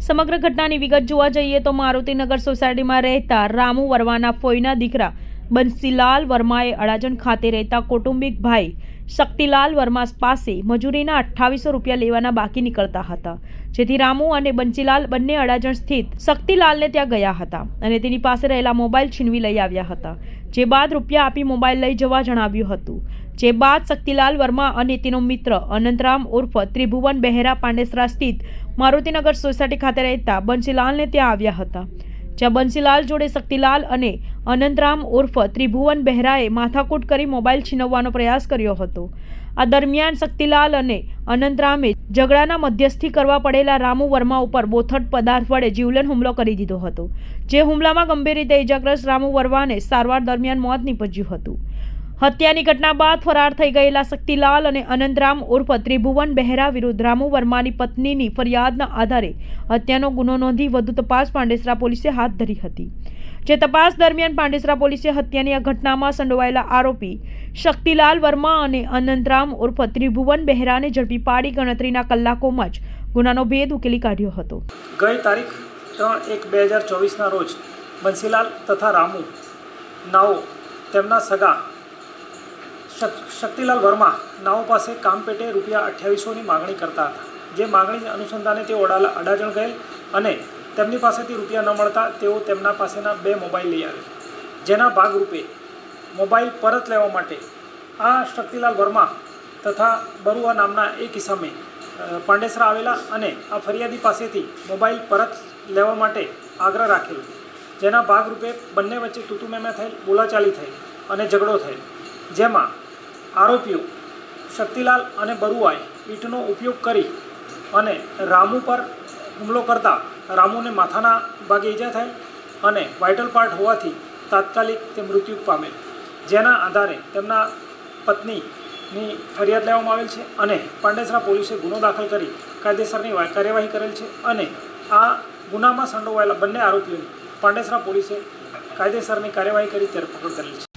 સમગ્ર ઘટનાની વિગત જોવા જઈએ તો મારુતિનગર સોસાયટીમાં રહેતા રામુ વર્માના ફોઈના દીકરા બંસીલાલ વર્માએ અડાજણ ખાતે રહેતા કૌટુંબિક ભાઈ શક્તિલાલ વર્મા પાસે મજૂરીના 2800 રૂપિયા લેવાના બાકી નીકળતા હતા, જેથી રામુ અને બંસીલાલ બંને અડાજણ સ્થિત શક્તિલાલને ત્યાં ગયા હતા અને તેની પાસે રહેલા મોબાઈલ છીનવી લઈ આવ્યા હતા, જે બાદ રૂપિયા આપી મોબાઈલ લઈ જવા જણાવ્યું હતું। જે બાદ શક્તિલાલ વર્મા અને તેનો મિત્ર અનંતરામ ઉર્ફ ત્રિભુવન બહેરા પાંડેસરા સ્થિત મારુતિનગર સોસાયટી ખાતે રહેતા બંસીલાલને ત્યાં આવ્યા હતા, જ્યાં બંસીલાલ જોડે શક્તિલાલ અને અનંતરામ ઉર્ફ ત્રિભુવન બહેરાએ માથાકૂટ કરી મોબાઈલ છીનવવાનો પ્રયાસ કર્યો હતો। આ દરમિયાન શક્તિલાલ અને અનંતરામે ઝઘડાના મધ્યસ્થી કરવા પડેલા રામુ વર્મા ઉપર બોથડ પદાર્થ વડે જીવલેણ હુમલો કરી દીધો હતો, જે હુમલામાં ગંભીર રીતે ઇજાગ્રસ્ત રામુ વર્માને સારવાર દરમિયાન મોત નીપજ્યું હતું। હત્યાની ઘટના બાદ ફરાર થઈ ગયેલા શક્તિલાલ અને અનંતરામ ઉર્ફ ત્રિભુવન બહેરા વિરુદ્ધ રામુ વર્માની પત્નીની ફરિયાદના આધારે હત્યાનો ગુનો નોંધી વધુ તપાસ પાંડેસરા પોલીસે હાથ ધરી હતી, જે તપાસ દરમિયાન પાંડેસરા પોલીસે હત્યાની આ ઘટનામાં સંડોવાયેલા આરોપી શક્તિલાલ વર્મા અને અનંતરામ ઉર્ફ ત્રિભુવન બહેરાને ઝડપી પાડી ગણતરીના કલાકોમાં જ ગુનાનો ભેદ ઉકેલી કાઢ્યો હતો। ગઈ તારીખ 3/1/2024ના રોજ બંસીલાલ તથા રામુ નાઓ તેમના સગા શક્તિલાલ વર્મા નાઓ પાસે કામ પેટે રૂપિયા 2800ની માગણી કરતા હતા, જે માગણી અનુસંધાને તેઓ અડાજણ ગયેલ અને તેમની પાસેથી રૂપિયા ન મળતા તેઓ તેમના પાસેના 2 મોબાઈલ લઈ આવ્યા, જેના ભાગરૂપે મોબાઈલ પરત લેવા માટે આ શક્તિલાલ વર્મા તથા બરુઆ નામના એક ઇસમે પાંડેસરા આવેલા અને આ ફરિયાદી પાસેથી મોબાઈલ પરત લેવા માટે આગ્રહ રાખેલો, જેના ભાગરૂપે બંને વચ્ચે તૂતુમેમે થયેલ, બોલાચાલી થઈ અને ઝઘડો થયેલ, જેમાં આરોપીઓ શક્તિલાલ અને બરુઆએ ઈંટનો ઉપયોગ કરી અને રામુ પર હુમલો કરતા રામુને માથાના ભાગે ઈજા થયેલ અને વાઇટલ પાર્ટ હોવાથી તાત્કાલિક તે મૃત્યુ પામેલ, જેના આધારે તેમના પત્નીની ફરિયાદ લેવામાં આવેલ છે અને પાંડેસરા પોલીસે ગુનો દાખલ કરી કાયદેસરની કાર્યવાહી કરેલ છે અને આ ગુનામાં સંડોવાયેલા બંને આરોપીઓની પાંડેસરા પોલીસે કાયદેસરની કાર્યવાહી કરી ધરપકડ કરેલ છે।